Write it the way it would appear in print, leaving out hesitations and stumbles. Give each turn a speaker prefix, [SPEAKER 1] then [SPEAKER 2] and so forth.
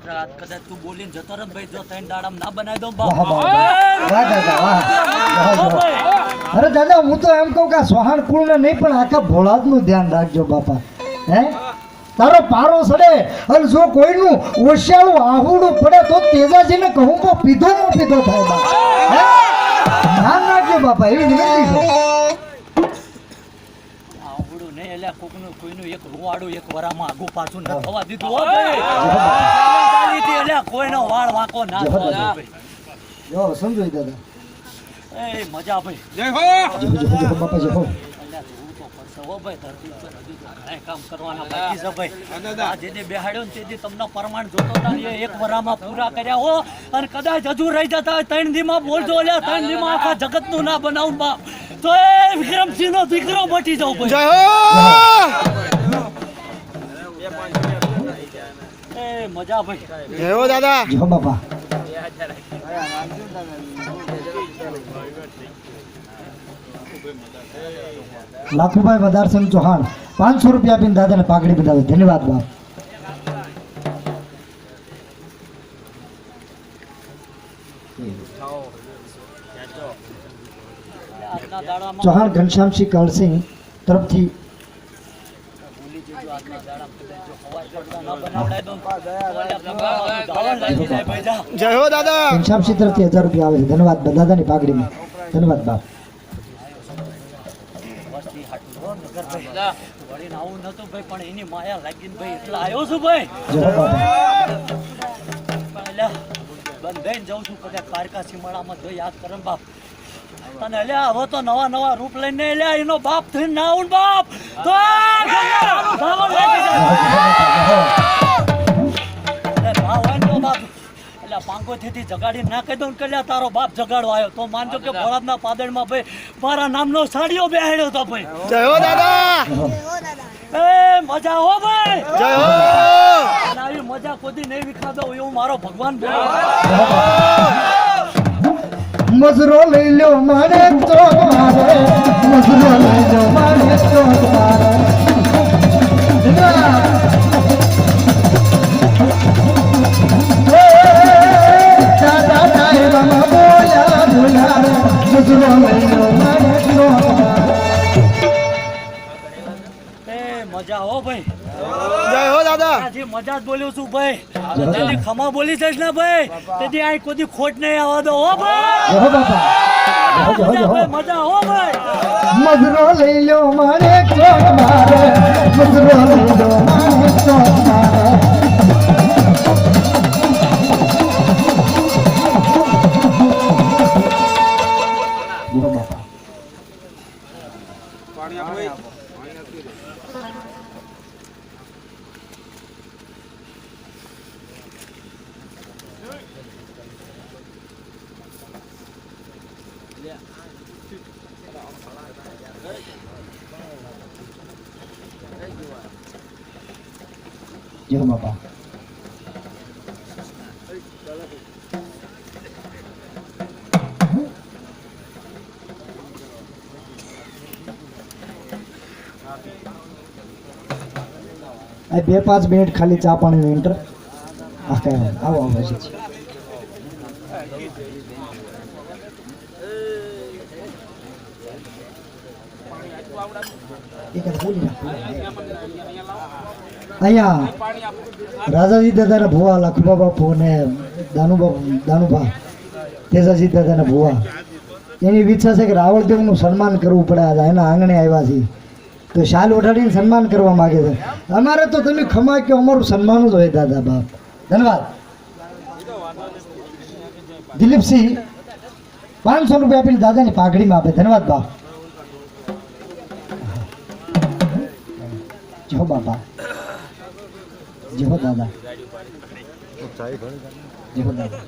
[SPEAKER 1] રાત કદાચ તું બોલીને જતો રહે ભાઈ, જો ત્રણ દાડામાં ના બનાવી દઉં
[SPEAKER 2] અરે દાદા હું તો એમ કહું કે સોહાણ કુળ ને નહીં પણ આખા ભોળાદ નું ધ્યાન રાખજો બાપા. હે તારો પારો સડે અને જો કોઈનું ઓશિયાળું આહુડું પડે તો તેજાજીને કહું તો પીધો નો પીધો થાય બાપા. ધ્યાન રાખજો બાપા, એવી વિનંતી છે.
[SPEAKER 1] આહુડું નહીં એટલે કોઈનું એક રૂવાડું એક વરામાં આગું પાછું ના થવા દીધું હો ભાઈ. એટલે કોઈનો વાળ વાંકો ના થવા દો ભાઈ.
[SPEAKER 2] જો સમજો દાદા.
[SPEAKER 1] એ મજા ભાઈ.
[SPEAKER 3] જય હો
[SPEAKER 2] બાપા જય હો.
[SPEAKER 1] કામ કરવાના બાકી છે ભાઈ. આ જેને બેહાડ્યો ને તેથી તમને પ્રમાણ જોતો હતા એક વરામાં પૂરા કર્યા હો. અને કદાચ હજુ રહી જતા હોય 3 દીમાં બોલજો, એટલે 3 દીમાં આખા જગત નું ના બનાવું બાપ, તો એ વિક્રમસિંહ નો દીકરો મટી જાવ ભાઈ.
[SPEAKER 3] જય હો
[SPEAKER 1] એ મજા ભાઈ.
[SPEAKER 3] જય હો દાદા.
[SPEAKER 2] જય હો બાપા. લાખુભાઈ વધારસિંહ ચૌહાણ 500 રૂપિયા આપીને દાદાને પાઘડી બતાવે. ધન્યવાદ બાપ. ચૌહાણ ઘનશ્યામસિંહ કળસિંહ તરફથી
[SPEAKER 3] જય હો દાદા.
[SPEAKER 2] ઘનશ્યામસિંહ તરફથી 1000 રૂપિયા આવે છે. ધન્યવાદ દાદાની પાઘડીમાં. ધન્યવાદ બાપ.
[SPEAKER 1] આવું નતું ભાઈ, પણ એની માયા લાગીને ભાઈ એટલા આવ્યો છું ભાઈ.
[SPEAKER 2] જય હો બાપા.
[SPEAKER 1] બંધાઈને જાઉં છું કદાચ કારકા સીમાડામાં જો યાદ કરે બાપ તને. અલ્યા હવે તો નવા નવા રૂપ લઈને અલ્યા એનો બાપ થઈને ના આવું બાપ તો પાંખો થી જગાડી ના કહી દઉં કલ્યા તારો બાપ જગાડો આવ્યો તો માનજો કે ભોળાદના પાદળમાં ભાઈ મારા નામનો સાડીઓ બેહાડ્યો હતો ભાઈ.
[SPEAKER 3] જય હો દાદા.
[SPEAKER 1] એ મજા હો ભાઈ.
[SPEAKER 3] જય હો.
[SPEAKER 1] આવી મજા કોઈ નહીં વિખા દઉં એવું મારો ભગવાન બોલો.
[SPEAKER 2] મજરો લઈ લો મારે તો મારે, મજરો લઈ લો મારે તો મારે. દાદા સાહેબમાં બોલ્યા બોલ્યા મજરો લઈ લો મારે તો મારે.
[SPEAKER 1] એ મજા હો ભાઈ.
[SPEAKER 3] જય હો દાદા.
[SPEAKER 1] આજે મજા જ બોલ્યો છું ભાઈ. તેથી ખમા બોલી જઈશ ને ભાઈ, તેથી આ કોઈ ખોટ નહીં આવવા દો હો ભાઈ.
[SPEAKER 2] જય હો બાપા.
[SPEAKER 1] મજા હો ભાઈ.
[SPEAKER 2] મજરો લઈ લો મારે તો મારે, મજરો લઈ લો મારે તો મારે. જય બાપા.
[SPEAKER 3] પાણી આપો.
[SPEAKER 2] જય બાપા. આ 2-5 મિનિટ ખાલી ચા પાણી ઇન્ટર આવો આવો છે. અહીંયા રાજાજી દાદાના ભુવા લખુબા બાપુ ને દાનુભા તેજાજી દાદાના ભુવા એની ઈચ્છા છે કે રાવળદેવનું સન્માન કરવું પડે. આજે એના આંગણે આવ્યા છે તો શાલ ઓઢાડીને સન્માન કરવા માંગે છે. અમારે તો તમે ખમા કે અમારું સન્માન જ હોય દાદા બાપ. ધન્યવાદ. દિલીપસિંહ 500 રૂપિયા આપીને દાદાની પાઘડીમાં આપે. ધન્યવાદ બાપ. જય હો બાપા. જય હો દાદા. જય હો દાદા.